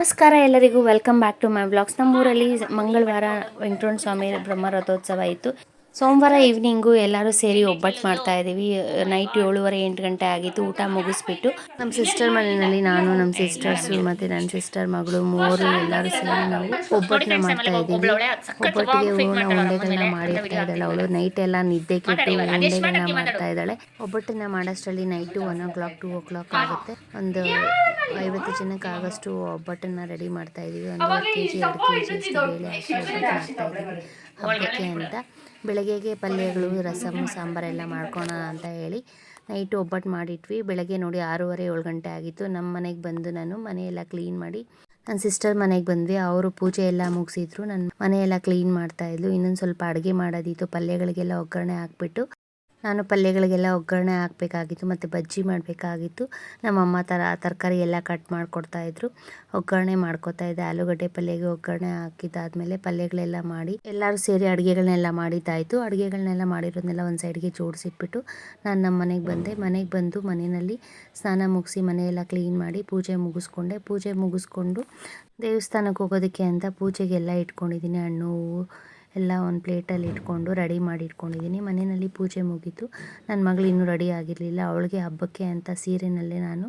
ನಮಸ್ಕಾರ ಎಲ್ಲರಿಗೂ welcome back to my blogs. ನಮ್ಮೂರಲ್ಲಿ ಮಂಗಳವಾರ ವೆಂಕಟರಮಣ ಸ್ವಾಮಿ ಬ್ರಹ್ಮ ರಥೋತ್ಸವ ಇತ್ತು. ಸೋಮವಾರ ಈವ್ನಿಂಗು ಎಲ್ಲರೂ ಸೇರಿ ಒಬ್ಬಟ್ಟು ಮಾಡ್ತಾ ಇದ್ದೀವಿ. ನೈಟ್ 7:30-8 ಗಂಟೆ ಆಗಿತ್ತು. ಊಟ ಮುಗಿಸ್ಬಿಟ್ಟು ನಮ್ಮ ಸಿಸ್ಟರ್ ಮನೆಯಲ್ಲಿ ನಾನು, ನಮ್ಮ ಸಿಸ್ಟರ್ಸು ಮತ್ತು ನನ್ನ ಸಿಸ್ಟರ್ ಮಗಳು ಮೂವರು ಎಲ್ಲರೂ ಸೇರಿ ನಾವು ಒಬ್ಬಟ್ಟನ್ನ ಮಾಡ್ತಾ ಇದ್ದೀವಿ. ಒಬ್ಬಟ್ಟಿಗೆ ಹೂರ್ಣ ಉಂಡೆಗಳನ್ನ ಮಾಡಿರ್ತಾ ಇದ್ದಾಳೆ ಅವಳು. ನೈಟ್ ಎಲ್ಲ ನಿದ್ದೆ ಕೆಟ್ಟು ಉಂಡೆಗಳನ್ನ ಮಾಡ್ತಾ ಇದ್ದಾಳೆ. ಒಬ್ಬಟ್ಟನ್ನ ಮಾಡೋಷ್ಟರಲ್ಲಿ ನೈಟು 1 o'clock 2 o'clock ಆಗುತ್ತೆ. ಒಂದು 50 ಜನಕ್ಕೆ ಆಗೋಷ್ಟು ಒಬ್ಬಟ್ಟನ್ನು ರೆಡಿ ಮಾಡ್ತಾ ಇದ್ದೀವಿ. 1 kg 2 kg ಅಷ್ಟು ಬೇಳೆ ಹಾಕಿ ಒಬ್ಬಟ್ಟು ಮಾಡ್ತಾ ಇದ್ದೀವಿ ಹಬ್ಬಕ್ಕೆ ಅಂತ. ಬೆಳಗ್ಗೆಗೆ ಪಲ್ಯಗಳು, ರಸಮ್, ಸಾಂಬಾರೆಲ್ಲ ಮಾಡ್ಕೋಣ ಅಂತ ಹೇಳಿ ನೈಟು ಒಬ್ಬಟ್ಟು ಮಾಡಿಟ್ವಿ. ಬೆಳಗ್ಗೆ ನೋಡಿ 6:30-7 ಗಂಟೆ ಆಗಿತ್ತು. ನಮ್ಮ ಮನೆಗೆ ಬಂದು ನಾನು ಮನೆಯೆಲ್ಲ ಕ್ಲೀನ್ ಮಾಡಿ ನನ್ನ ಸಿಸ್ಟರ್ ಮನೆಗೆ ಬಂದ್ವಿ. ಅವರು ಪೂಜೆ ಎಲ್ಲ ಮುಗಿಸಿದ್ರು. ನನ್ನ ಮನೆಯೆಲ್ಲ ಕ್ಲೀನ್ ಮಾಡ್ತಾಯಿದ್ಲು. ಇನ್ನೊಂದು ಸ್ವಲ್ಪ ಅಡುಗೆ ಮಾಡೋದಿತ್ತು. ಪಲ್ಯಗಳಿಗೆಲ್ಲ ಒಗ್ಗರಣೆ ಹಾಕ್ಬಿಟ್ಟು ನಾನು ಪಲ್ಯಗಳಿಗೆಲ್ಲ ಒಗ್ಗರಣೆ ಹಾಕಬೇಕಾಗಿತ್ತು ಮತ್ತು ಬಜ್ಜಿ ಮಾಡಬೇಕಾಗಿತ್ತು. ನಮ್ಮಮ್ಮ ತರಕಾರಿ ಎಲ್ಲ ಕಟ್ ಮಾಡಿಕೊಡ್ತಾಯಿದ್ರು. ಒಗ್ಗರಣೆ ಮಾಡ್ಕೊತಾ ಇದ್ದೆ. ಆಲೂಗಡ್ಡೆ ಪಲ್ಯಗೆ ಒಗ್ಗರಣೆ ಹಾಕಿದ್ದಾದಮೇಲೆ ಪಲ್ಯಗಳೆಲ್ಲ ಮಾಡಿ ಎಲ್ಲರೂ ಸೇರಿ ಅಡುಗೆಗಳನ್ನೆಲ್ಲ ಮಾಡಿದ್ದಾಯಿತು. ಅಡುಗೆಗಳನ್ನೆಲ್ಲ ಮಾಡಿರೋದನ್ನೆಲ್ಲ ಒಂದು ಸೈಡ್ಗೆ ಜೋಡಿಸಿಟ್ಬಿಟ್ಟು ನಾನು ನಮ್ಮ ಮನೆಗೆ ಬಂದೆ. ಮನೆಗೆ ಬಂದು ಮನೆಯಲ್ಲಿ ಸ್ನಾನ ಮುಗಿಸಿ ಮನೆಯೆಲ್ಲ ಕ್ಲೀನ್ ಮಾಡಿ ಪೂಜೆ ಮುಗಿಸ್ಕೊಂಡೆ. ಪೂಜೆ ಮುಗಿಸ್ಕೊಂಡು ದೇವಸ್ಥಾನಕ್ಕೆ ಹೋಗೋದಕ್ಕೆ ಅಂತ ಪೂಜೆಗೆಲ್ಲ ಇಟ್ಕೊಂಡಿದ್ದೀನಿ. ಹಣ್ಣು ಹೂವು ಎಲ್ಲ ಒಂದು ಪ್ಲೇಟಲ್ಲಿ ಇಟ್ಕೊಂಡು ರೆಡಿ ಮಾಡಿ ಇಟ್ಕೊಂಡಿದ್ದೀನಿ. ಮನೆಯಲ್ಲಿ ಪೂಜೆ ಮುಗೀತು. ನನ್ನ ಮಗಳು ಇನ್ನೂ ರೆಡಿ ಆಗಿರಲಿಲ್ಲ. ಅವಳಿಗೆ ಹಬ್ಬಕ್ಕೆ ಅಂತ ಸೀರೆನಲ್ಲೇ ನಾನು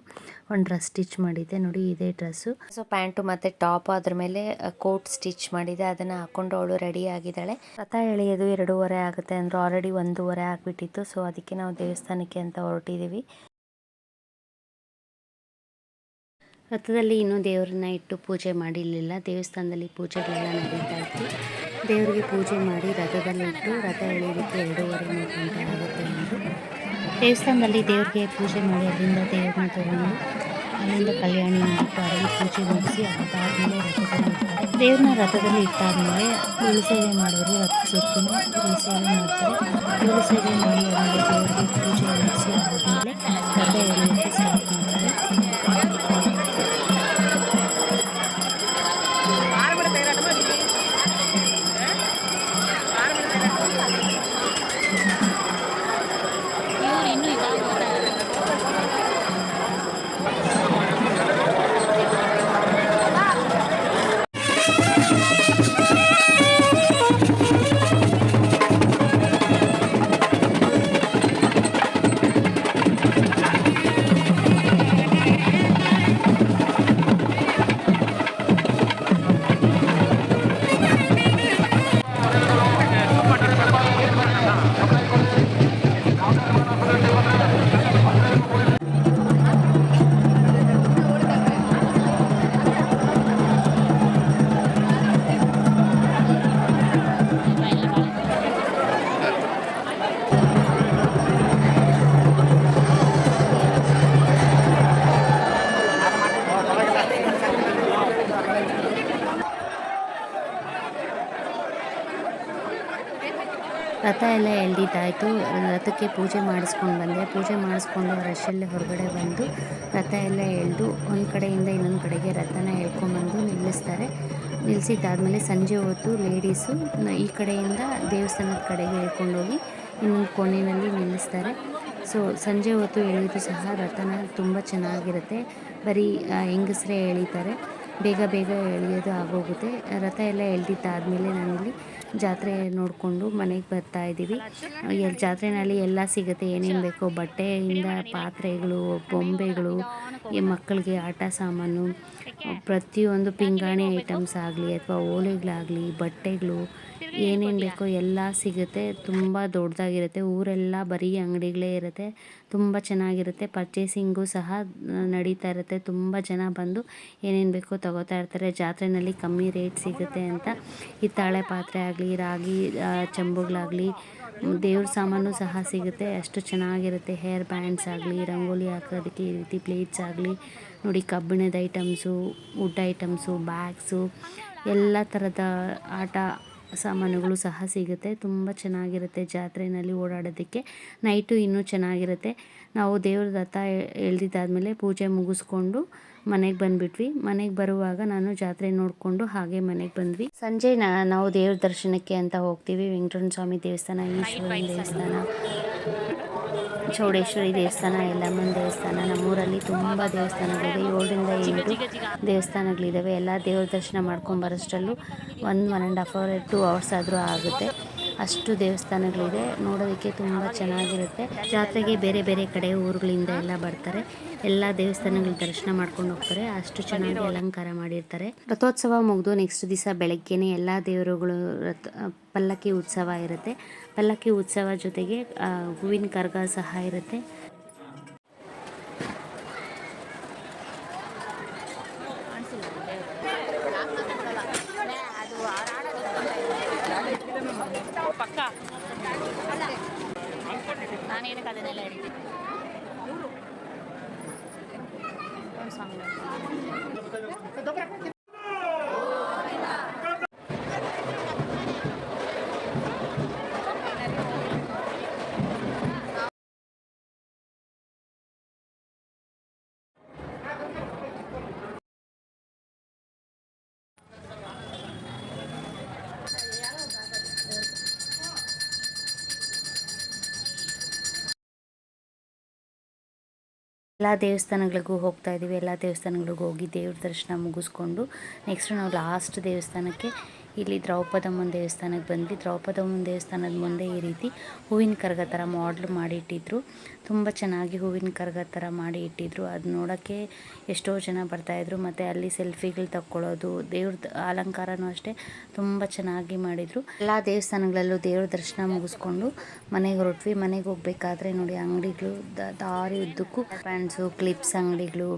ಒಂದು ಡ್ರೆಸ್ ಸ್ಟಿಚ್ ಮಾಡಿದ್ದೆ. ನೋಡಿ ಇದೇ ಡ್ರೆಸ್ಸು. ಸೊ ಪ್ಯಾಂಟು ಮತ್ತು ಟಾಪ್ ಅದ್ರ ಮೇಲೆ ಕೋಟ್ ಸ್ಟಿಚ್ ಮಾಡಿದೆ. ಅದನ್ನು ಹಾಕ್ಕೊಂಡು ಅವಳು ರೆಡಿ ಆಗಿದ್ದಾಳೆ. ರಥ ಎಳೆಯೋದು 2:30 ಆಗುತ್ತೆ ಅಂದರು. ಆಲ್ರೆಡಿ 1:30 ಆಗಿಬಿಟ್ಟಿತ್ತು. ಸೊ ಅದಕ್ಕೆ ನಾವು ದೇವಸ್ಥಾನಕ್ಕೆ ಅಂತ ಹೊರಟಿದ್ದೀವಿ. ರಥದಲ್ಲಿ ಇನ್ನೂ ದೇವರನ್ನ ಇಟ್ಟು ಪೂಜೆ ಮಾಡಿರಲಿಲ್ಲ. ದೇವಸ್ಥಾನದಲ್ಲಿ ಪೂಜೆಗಳೆಲ್ಲ ನಡೀತಾ ಇತ್ತು. ದೇವರಿಗೆ ಪೂಜೆ ಮಾಡಿ ರಥದಲ್ಲಿ ಇಟ್ಟು ರಥ ಎಳೆಯೋದಕ್ಕೆ 2:30-3 ಗಂಟೆ ಆಗುತ್ತೆ ಅಂದರು. ದೇವಸ್ಥಾನದಲ್ಲಿ ದೇವರಿಗೆ ಪೂಜೆ ಮಾಡಿ ಅಲ್ಲಿಂದ ದೇವ್ರನ್ನ ತಗೊಂಡು ಅಲ್ಲಿಂದ ಕಲ್ಯಾಣಿ ಅಂದ್ಬಿಟ್ಟು ಅಲ್ಲಿ ಪೂಜೆ ಮುಗಿಸಿ ಅದಾದಮೇಲೆ ರಥದಲ್ಲಿ ಇಡ್ತಾರೆ. ದೇವ್ರನ್ನ ರಥದಲ್ಲಿ ಇಟ್ಟಾದಮೇಲೆ ಉಳು ಸೇವೆ ಮಾಡೋರು ರಥ ಸುತ್ತಿನ ಉಳು ಸೇವೆ ಮಾಡ್ತಾರೆ. ಉಳು ಸೇವೆ ಮಾಡಿ ಆಮೇಲೆ ದೇವರಿಗೆ ಪೂಜೆ ಮುಗಿಸಿ ಆದಮೇಲೆ ರಥ ಎಳೆಯೋಕ್ಕೆ ಸ್ಟಾರ್ಟ್ ಮಾಡ್ತಾರೆ. ರಥ ಎಲ್ಲ ಎಳೆದಿದ್ದಾಯಿತು. ರಥಕ್ಕೆ ಪೂಜೆ ಮಾಡಿಸ್ಕೊಂಡು ಬಂದೆ. ಪೂಜೆ ಮಾಡಿಸ್ಕೊಂಡು ರಶಲ್ಲಿ ಹೊರಗಡೆ ಬಂದು ರಥ ಎಲ್ಲ ಎಳೆದು ಒಂದು ಕಡೆಯಿಂದ ಇನ್ನೊಂದು ಕಡೆಗೆ ರಥನ ಎಳ್ಕೊಂಡ್ಬಂದು ನಿಲ್ಲಿಸ್ತಾರೆ. ನಿಲ್ಲಿಸಿದ್ದಾದಮೇಲೆ ಸಂಜೆ ಹೊತ್ತು ಲೇಡೀಸು ಈ ಕಡೆಯಿಂದ ದೇವಸ್ಥಾನದ ಕಡೆಗೆ ಎಳ್ಕೊಂಡೋಗಿ ಇನ್ನೊಂದು ಕೋಣೆಯಲ್ಲಿ ನಿಲ್ಲಿಸ್ತಾರೆ. ಸೊ ಸಂಜೆ ಹೊತ್ತು ಎಳೆಯೋದು ಸಹ ರಥನ ತುಂಬ ಚೆನ್ನಾಗಿರುತ್ತೆ. ಬರೀ ಹೆಂಗಸರೇ ಎಳೀತಾರೆ. ಬೇಗ ಬೇಗ ಎಳೆಯೋದು ಆಗೋಗುತ್ತೆ. ರಥ ಎಲ್ಲ ಎಳೆದಿದ್ದಾದಮೇಲೆ ನಾನಿಲ್ಲಿ ಜಾತ್ರೆ ನೋಡಿಕೊಂಡು ಮನೆಗೆ ಬರ್ತಾ ಇದ್ದೀವಿ. ಜಾತ್ರೆಯಲ್ಲಿ ಎಲ್ಲ ಸಿಗುತ್ತೆ, ಏನೇನು ಬೇಕೋ ಬಟ್ಟೆಯಿಂದ ಪಾತ್ರೆಗಳು, ಬೊಂಬೆಗಳು, ಮಕ್ಕಳಿಗೆ ಆಟ ಸಾಮಾನು, ಪ್ರತಿಯೊಂದು ಪಿಂಗಾಣಿ ಐಟಮ್ಸ್ ಆಗಲಿ ಅಥವಾ ಓಲೆಗಳಾಗಲಿ, ಬಟ್ಟೆಗಳು, ಏನೇನು ಬೇಕೋ ಎಲ್ಲ ಸಿಗುತ್ತೆ. ತುಂಬ ದೊಡ್ಡದಾಗಿರುತ್ತೆ. ಊರೆಲ್ಲ ಬರೀ ಅಂಗಡಿಗಳೇ ಇರುತ್ತೆ. ತುಂಬ ಚೆನ್ನಾಗಿರುತ್ತೆ. ಪರ್ಚೇಸಿಂಗು ಸಹ ನಡೀತಾ ಇರುತ್ತೆ. ತುಂಬ ಜನ ಬಂದು ಏನೇನು ಬೇಕೋ ತಗೋತಾ ಇರ್ತಾರೆ. ಜಾತ್ರೆಯಲ್ಲಿ ಕಮ್ಮಿ ರೇಟ್ ಸಿಗುತ್ತೆ ಅಂತ ಹಿತ್ತಾಳೆ ಪಾತ್ರೆ ಆಗಲಿ, ರಾಗಿ ಚಂಬುಗಳಾಗಲಿ, ದೇವ್ರ ಸಾಮಾನು ಸಹ ಸಿಗುತ್ತೆ. ಅಷ್ಟು ಚೆನ್ನಾಗಿರುತ್ತೆ. ಹೇರ್ ಬ್ಯಾಂಡ್ಸ್ ಆಗಲಿ, ರಂಗೋಲಿ ಹಾಕೋದಕ್ಕೆ ಈ ರೀತಿ ಪ್ಲೇಟ್ಸ್ ಆಗಲಿ, ನೋಡಿ ಕಬ್ಬಿಣದ ಐಟಮ್ಸು, ವುಡ್ ಐಟಮ್ಸು, ಬ್ಯಾಗ್ಸು, ಎಲ್ಲ ಥರದ ಆಟ ಸಾಮಾನುಗಳು ಸಹ ಸಿಗುತ್ತೆ. ತುಂಬ ಚೆನ್ನಾಗಿರುತ್ತೆ ಜಾತ್ರೆಯಲ್ಲಿ ಓಡಾಡೋದಕ್ಕೆ. ನೈಟು ಇನ್ನೂ ಚೆನ್ನಾಗಿರುತ್ತೆ. ನಾವು ದೇವ್ರ ರಥ ಎಳೆದಿದ್ದಾದಮೇಲೆ ಪೂಜೆ ಮುಗಿಸ್ಕೊಂಡು ಮನೆಗೆ ಬಂದುಬಿಟ್ವಿ. ಮನೆಗೆ ಬರುವಾಗ ನಾನು ಜಾತ್ರೆ ನೋಡಿಕೊಂಡು ಹಾಗೆ ಮನೆಗೆ ಬಂದ್ವಿ. ಸಂಜೆ ನಾವು ದೇವ್ರ ದರ್ಶನಕ್ಕೆ ಅಂತ ಹೋಗ್ತೀವಿ. ವೆಂಕಟರಮಣ ಸ್ವಾಮಿ ದೇವಸ್ಥಾನ, ಈಶ್ವರನ ದೇವಸ್ಥಾನ, ಚೌಡೇಶ್ವರಿ ದೇವಸ್ಥಾನ, ಯಲ್ಲಮ್ಮನ ದೇವಸ್ಥಾನ. ನಮ್ಮೂರಲ್ಲಿ ತುಂಬ ದೇವಸ್ಥಾನಗಳಿದೆ, 7ರಿಂದ 8 ದೇವಸ್ಥಾನಗಳಿದ್ದಾವೆ. ಎಲ್ಲ ದೇವ್ರ ದರ್ಶನ ಮಾಡ್ಕೊಂಬರೋಷ್ಟರಲ್ಲೂ 1.5 ಅವರ್ 2 ಅವರ್ಸ್ ಆದರೂ ಆಗುತ್ತೆ. ಅಷ್ಟು ದೇವಸ್ಥಾನಗಳಿದೆ, ನೋಡೋದಕ್ಕೆ ತುಂಬ ಚೆನ್ನಾಗಿರುತ್ತೆ. ಜಾತ್ರೆಗೆ ಬೇರೆ ಬೇರೆ ಕಡೆ ಊರುಗಳಿಂದ ಎಲ್ಲ ಬರ್ತಾರೆ, ಎಲ್ಲ ದೇವಸ್ಥಾನಗಳ ದರ್ಶನ ಮಾಡ್ಕೊಂಡು ಹೋಗ್ತಾರೆ. ಅಷ್ಟು ಚೆನ್ನಾಗಿ ಅಲಂಕಾರ ಮಾಡಿರ್ತಾರೆ. ರಥೋತ್ಸವ ಮುಗಿದು ನೆಕ್ಸ್ಟ್ ದಿವಸ ಬೆಳಗ್ಗೆನೆ ಎಲ್ಲ ದೇವರುಗಳು ಪಲ್ಲಕ್ಕಿ ಉತ್ಸವ ಇರುತ್ತೆ. ಪಲ್ಲಕ್ಕಿ ಉತ್ಸವ ಜೊತೆಗೆ ಹೂವಿನ ಕರಗ ಸಹ ಇರುತ್ತೆ. ಎಲ್ಲ ದೇವಸ್ಥಾನಗಳಿಗೂ ಹೋಗ್ತಾ ಇದ್ದೀವಿ. ಎಲ್ಲ ದೇವಸ್ಥಾನಗಳಿಗೂ ಹೋಗಿ ದೇವ್ರ ದರ್ಶನ ಮುಗಿಸ್ಕೊಂಡು ನೆಕ್ಸ್ಟ್ ನಾವು ಲಾಸ್ಟ್ ದೇವಸ್ಥಾನಕ್ಕೆ ಇಲ್ಲಿ ದ್ರೌಪದಮ್ಮನ ದೇವಸ್ಥಾನಕ್ಕೆ ಬಂದ್ವಿ. ದ್ರೌಪದಮ್ಮನ ದೇವಸ್ಥಾನದ ಮುಂದೆ ಈ ರೀತಿ ಹೂವಿನ ಕರಗ ಥರ ಮಾಡ್ಲ್ ಮಾಡಿ ಇಟ್ಟಿದ್ರು. ತುಂಬ ಚೆನ್ನಾಗಿ ಹೂವಿನ ಕರಗ ಥರ ಮಾಡಿ ಇಟ್ಟಿದ್ರು. ಅದು ನೋಡೋಕ್ಕೆ ಎಷ್ಟೋ ಜನ ಬರ್ತಾಯಿದ್ರು. ಮತ್ತು ಅಲ್ಲಿ ಸೆಲ್ಫಿಗಳು ತಕ್ಕೊಳ್ಳೋದು, ದೇವ್ರದ್ದು ಅಲಂಕಾರನೂ ಅಷ್ಟೇ ತುಂಬ ಚೆನ್ನಾಗಿ ಮಾಡಿದರು. ಎಲ್ಲ ದೇವಸ್ಥಾನಗಳಲ್ಲೂ ದೇವ್ರ ದರ್ಶನ ಮುಗಿಸ್ಕೊಂಡು ಮನೆಗೆ ಹೊರಟ್ವಿ. ಮನೆಗೆ ಹೋಗ್ಬೇಕಾದ್ರೆ ನೋಡಿ ಅಂಗಡಿಗಳು ದಾರಿ ಉದ್ದಕ್ಕೂ ಪ್ಯಾಂಟ್ಸು, ಕ್ಲಿಪ್ಸ್ ಅಂಗಡಿಗಳು,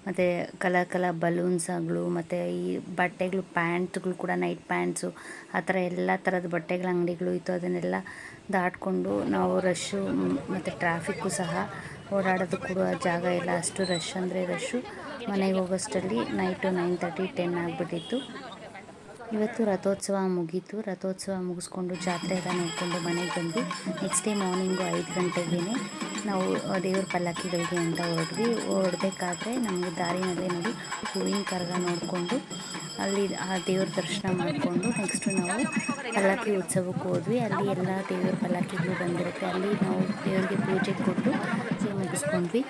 ಮತ್ತು ಕಲರ್ ಬಲೂನ್ಸ್ಗಳು, ಮತ್ತು ಈ ಬಟ್ಟೆಗಳು, ಪ್ಯಾಂಟ್ಗಳು ಕೂಡ ನೈಟ್ ಪ್ಯಾಂಟ್ಸು, ಆ ಥರ ಎಲ್ಲ ಥರದ ಬಟ್ಟೆಗಳ ಅಂಗಡಿಗಳು ಇತ್ತು. ಅದನ್ನೆಲ್ಲ ದಾಟ್ಕೊಂಡು ನಾವು ರಶ್ಶು ಮತ್ತು ಟ್ರಾಫಿಕ್ಕು ಸಹ ಓಡಾಡೋದು ಕೂಡ ಜಾಗ ಇಲ್ಲ, ಅಷ್ಟು ರಶ್ ಅಂದರೆ ರಶ್ಶು. ಮನೆಗೆ ಹೋಗೋಷ್ಟರಲ್ಲಿ ನೈಟು 9:30 10 ಆಗಿಬಿಟ್ಟಿತ್ತು. ಇವತ್ತು ರಥೋತ್ಸವ ಮುಗೀತು. ರಥೋತ್ಸವ ಮುಗಿಸ್ಕೊಂಡು ಜಾತ್ರೆ ಎಲ್ಲ ನೋಡಿಕೊಂಡು ಮನೆಗೆ ಬಂದು ನೆಕ್ಸ್ಟ್ ಡೇ ಮಾರ್ನಿಂಗು 5 ಗಂಟೆಗೇ ನಾವು ದೇವ್ರ ಪಲ್ಲಕ್ಕಿಗಳಿಗೆ ಅಂತ ಹೊರಡಬೇಕಾದ್ರೆ ನಮಗೆ ದಾರಿನಲ್ಲೇ ನೋಡಿ ಹೂವಿನ ಕರಗ ನೋಡಿಕೊಂಡು ಅಲ್ಲಿ ಆ ದೇವ್ರ ದರ್ಶನ ಮಾಡಿಕೊಂಡು ನೆಕ್ಸ್ಟು ನಾವು ಪಲ್ಲಕ್ಕಿ ಉತ್ಸವಕ್ಕೆ ಹೋದ್ವಿ. ಅಲ್ಲಿ ಎಲ್ಲ ದೇವ್ರ ಪಲ್ಲಕ್ಕಿಗಳು ಬಂದಿರುತ್ತೆ. ಅಲ್ಲಿ ನಾವು ದೇವರಿಗೆ ಪೂಜೆ ಕೊಟ್ಟು ಮುಗಿಸ್ಕೊಂಡ್ವಿ.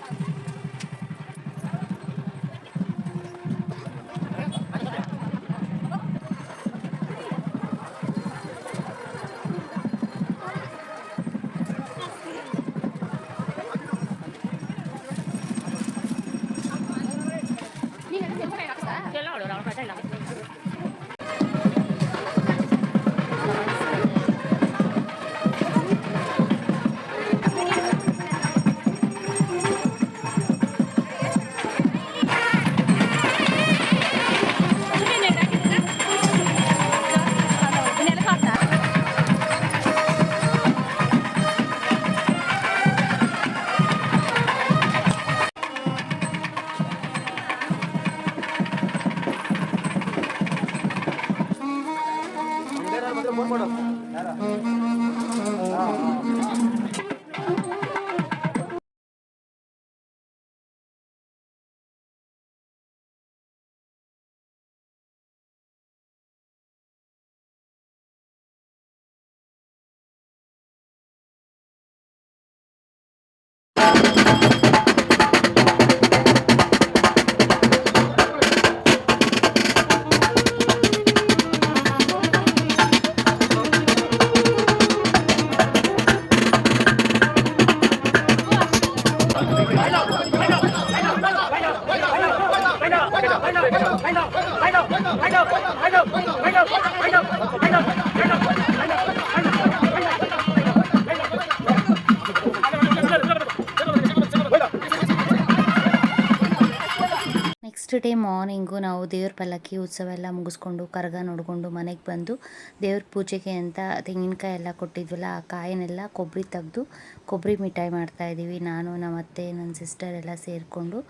ನೆಕ್ಸ್ಟ್ ಡೇ ಮಾರ್ನಿಂಗು ನಾವು ದೇವ್ರ ಪಲ್ಲಕ್ಕಿ ಉತ್ಸವ ಎಲ್ಲ ಮುಗಿಸ್ಕೊಂಡು ಕರಗ ನೋಡಿಕೊಂಡು ಮನೆಗೆ ಬಂದು ದೇವ್ರ ಪೂಜೆಗೆ ಅಂತ ತೆಂಗಿನಕಾಯಿ ಎಲ್ಲ ಕೊಟ್ಟಿದ್ವಲ್ಲ, ಆ ಕಾಯಿನೆಲ್ಲ ಕೊಬ್ಬರಿ ತೆಗೆದು ಕೊಬ್ಬರಿ ಮಿಠಾಯಿ ಮಾಡ್ತಾಯಿದ್ದೀವಿ. ನಾನು, ನಮ್ಮ ಅತ್ತೆ, ನನ್ನ ಸಿಸ್ಟರ್ ಎಲ್ಲ ಸೇರಿಕೊಂಡು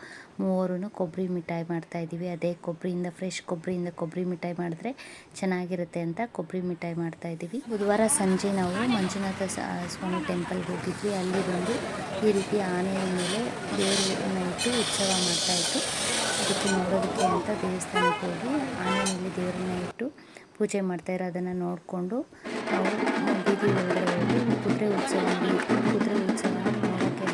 ಮೂವರೂ ಕೊಬ್ಬರಿ ಮಿಠಾಯಿ ಮಾಡ್ತಾಯಿದ್ದೀವಿ. ಅದೇ ಕೊಬ್ಬರಿಯಿಂದ, ಫ್ರೆಶ್ ಕೊಬ್ಬರಿಯಿಂದ ಕೊಬ್ಬರಿ ಮಿಠಾಯಿ ಮಾಡಿದ್ರೆ ಚೆನ್ನಾಗಿರುತ್ತೆ ಅಂತ ಕೊಬ್ಬರಿ ಮಿಠಾಯಿ ಮಾಡ್ತಾಯಿದ್ದೀವಿ. ಬುಧವಾರ ಸಂಜೆ ನಾವು ಮಂಜುನಾಥ ಸ್ವಾಮಿ ಟೆಂಪಲ್ಗೆ ಹೋಗಿದ್ವಿ. ಅಲ್ಲಿ ಬಂದು ಈ ರೀತಿ ಆನೆಯ ಮೇಲೆ ದೇವರನ್ನ ಇಟ್ಟು ಉತ್ಸವ ಮಾಡ್ತಾಯಿತ್ತು. ಅದಕ್ಕೆ ನೋಡೋದಕ್ಕೆ ಅಂತ ದೇವಸ್ಥಾನಕ್ಕೆ ಹೋಗಿ ಆನೆ ಮೇಲೆ ದೇವರನ್ನ ಇಟ್ಟು ಪೂಜೆ ಮಾಡ್ತಾಯಿರೋ ಅದನ್ನು ನೋಡಿಕೊಂಡು ನಾವು ಬೀದಿ ಒಳಗಡೆ ಹೋಗಿ ಕುದುರೆ ಉತ್ಸವ ನೋಡೋಕ್ಕೆ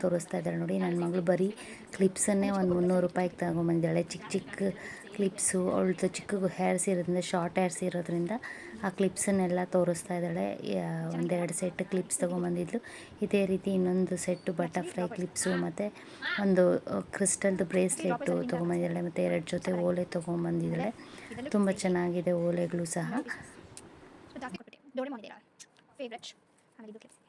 ತೋರಿಸ್ತಾ ಇದ್ದಾರೆ ನೋಡಿ. ನನ್ನ ಮಗಳು ಬರೀ ಕ್ಲಿಪ್ಸನ್ನೇ ಒಂದು 300 ರೂಪಾಯಿಗೆ ತಗೊಂಬಂದಿದ್ದಾಳೆ. ಚಿಕ್ಕ ಚಿಕ್ಕ ಕ್ಲಿಪ್ಸು, ಅವಳದು ಚಿಕ್ಕ ಹೇರ್ಸ್ ಇರೋದ್ರಿಂದ, ಶಾರ್ಟ್ ಹೇರ್ಸ್ ಇರೋದ್ರಿಂದ ಆ ಕ್ಲಿಪ್ಸನ್ನೆಲ್ಲ ತೋರಿಸ್ತಾ ಇದ್ದಾಳೆ. ಒಂದೆರಡು ಸೆಟ್ ಕ್ಲಿಪ್ಸ್ ತೊಗೊಂಬಂದಿದ್ಲು. ಇದೇ ರೀತಿ ಇನ್ನೊಂದು ಸೆಟ್ಟು ಬಟರ್ಫ್ಲೈ ಕ್ಲಿಪ್ಸು ಮತ್ತು ಒಂದು ಕ್ರಿಸ್ಟಲ್ದು ಬ್ರೇಸ್ಲೆಟ್ಟು ತೊಗೊಂಬಂದಿದ್ದಾಳೆ. ಮತ್ತು 2 ಜೊತೆ ಓಲೆ ತೊಗೊಂಬಂದಿದ್ದಾಳೆ. ತುಂಬ ಚೆನ್ನಾಗಿದೆ ಓಲೆಗಳು ಸಹ. ಫೇವ್ರೆಟ್ ಆಮೇಲೆ ಇದು ಕ್ಲಿಪ್ಸ್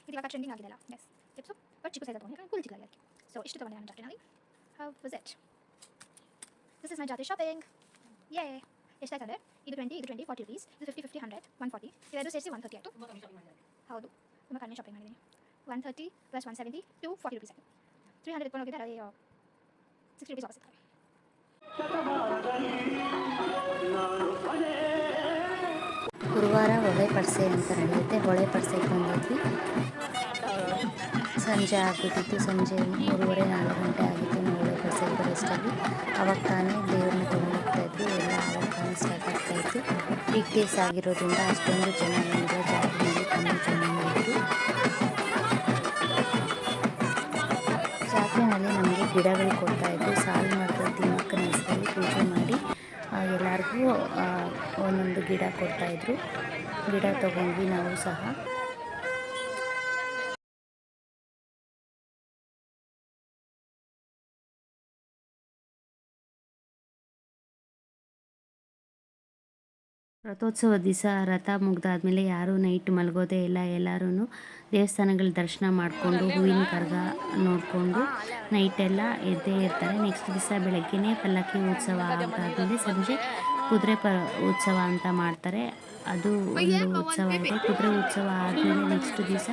ಇದು ಇವಾಗ ಟ್ರೆಂಡಿಂಗ್ ಆಗಿದೆಲ್ಲ ಎಸ್ ಕ್ಲಿಪ್ಸು ಬಟ್ ಚಿಕ್ಕ ಸೈಜ್ ತೊಗೊಂಡು ಕೂಲ್ ಚಿಕ್ಕ ಅದಕ್ಕೆ ಸೊ ಇಷ್ಟು ತೊಗೊಂಡೆ ನಾನು ಜಾತ್ರೆನಲ್ಲಿ. How was it? This is my ಜಾತ್ರೆ ಶಾಪಿಂಗ್. ಯೇ ಎಷ್ಟಾಯ್ತು ಅಂದರೆ ಇದು 20 ಇದು 20 40 ರುಪೀಸ್, ಇದು 50 50 100 140 ಇವೆರಡು ಸೇರಿಸಿ 130 ಆಯಿತು. ಹೌದು ತುಂಬ ಕಡಿಮೆ ಶಾಪಿಂಗ್ ಮಾಡಿದ್ದೀನಿ. 130 ಪ್ಲಸ್ 170 240 ರುಪೀಸ್ ಆಯಿತು. 300 ಎತ್ಕೊಂಡು ಹೋಗಿದ್ದರೆ ಅದೇ 60 ರುಪೀಸ್ ವಾಪಸ್ ಇತ್ತು. ಗುರುವಾರ ಹೊಳೆ ಪರ್ಸೆ ಅಂತ ನಡೆಯುತ್ತೆ. ಹೊಳೆ ಪರ್ಸೆಗೆ ಬಂದಿದ್ವಿ. ಸಂಜೆ ಆಗಿಬಿಟ್ಟಿತ್ತು. ಸಂಜೆ 3:30 4 ಗಂಟೆ ಆಗಿತ್ತು. ನಾವು ಹೊಳೆ ಪರ್ಸೆಗೆ ಬರೋಷ್ಟರಲ್ಲಿ ಅವಾಗ ತಾನೇ ದೇವ್ರನ್ನ ತೊಗೊಂಡು ಹೋಗ್ತಾಯಿದ್ವಿ. ಎಲ್ಲ ಅವಾಗ ತಾನೇ ಸ್ಟಾರ್ಟ್ ಆಗ್ತಾಯಿತ್ತು. ವೀಕ್ ಡೇಸ್ ಆಗಿರೋದ್ರಿಂದ ಅಷ್ಟೊಂದು ಚೆನ್ನಾಗಿಲ್ಲ. ಜಾತ್ರೆಯಲ್ಲಿ ತುಂಬ ಚೆನ್ನಾಗಿತ್ತು. ಜಾತ್ರೆಯಲ್ಲಿ ನಮಗೆ ಗಿಡಗಳು ಕೊಡ್ತಾಯಿದ್ರು. ಸಾಲು ಮರದ ತಿಮ್ಮಕ್ಕನ ಹೆಸರಲ್ಲಿ ಪೂಜೆ ಮಾಡಿ ಎಲ್ಲರಿಗೂ ಒಂದೊಂದು ಗಿಡ ಕೊಡ್ತಾಯಿದ್ರು. ಗಿಡ ತೊಗೊಂಡ್ವಿ ನಾವು ಸಹ. ರಥೋತ್ಸವ ದಿವಸ ರಥ ಮುಗ್ದಾದ್ಮೇಲೆ ಯಾರೂ ನೈಟ್ ಮಲಗೋದೇ ಇಲ್ಲ. ಎಲ್ಲರೂ ದೇವಸ್ಥಾನಗಳ ದರ್ಶನ ಮಾಡಿಕೊಂಡು ಹೂವಿನ ಕರಗ ನೋಡಿಕೊಂಡು ನೈಟೆಲ್ಲ ಎದ್ದೇ ಇರ್ತಾರೆ. ನೆಕ್ಸ್ಟ್ ದಿವಸ ಬೆಳಗ್ಗೆನೇ ಪಲ್ಲಕ್ಕಿ ಉತ್ಸವ ಆದಾದಮೇಲೆ ಸಂಜೆ ಕುದುರೆ ಉತ್ಸವ ಅಂತ ಮಾಡ್ತಾರೆ. ಅದು ಒಂದು ಉತ್ಸವ ಇದೆ. ಕುದುರೆ ಉತ್ಸವ ಆದಮೇಲೆ ನೆಕ್ಸ್ಟ್ ದಿವಸ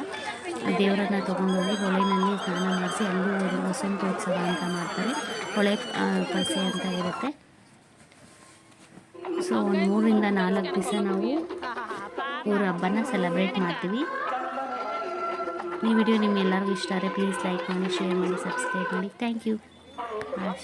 ದೇವರನ್ನ ತೊಗೊಂಡೋಗಿ ಹೊಳೆಯಲ್ಲಿ ಸ್ನಾನ ಮಾಡಿಸಿ ಅಲ್ಲೂ ಒಂದು ವಸಂತೋತ್ಸವ ಅಂತ ಮಾಡ್ತಾರೆ. ಹೊಳೆ ಪರ್ಸೆ ಅಂತ ಇರುತ್ತೆ. ಸೊ ಒಂದು 3 ರಿಂದ 4 ದಿವಸ ನಾವು ಊರ ಹಬ್ಬನ ಸೆಲೆಬ್ರೇಟ್ ಮಾಡ್ತೀವಿ. ಈ ವಿಡಿಯೋ ನಿಮ್ಗೆಲ್ಲರಿಗೂ ಇಷ್ಟ ಆದರೆ ಪ್ಲೀಸ್ ಲೈಕ್ ಮಾಡಿ, ಶೇರ್ ಮಾಡಿ, ಸಬ್ಸ್ಕ್ರೈಬ್ ಮಾಡಿ. Thank you.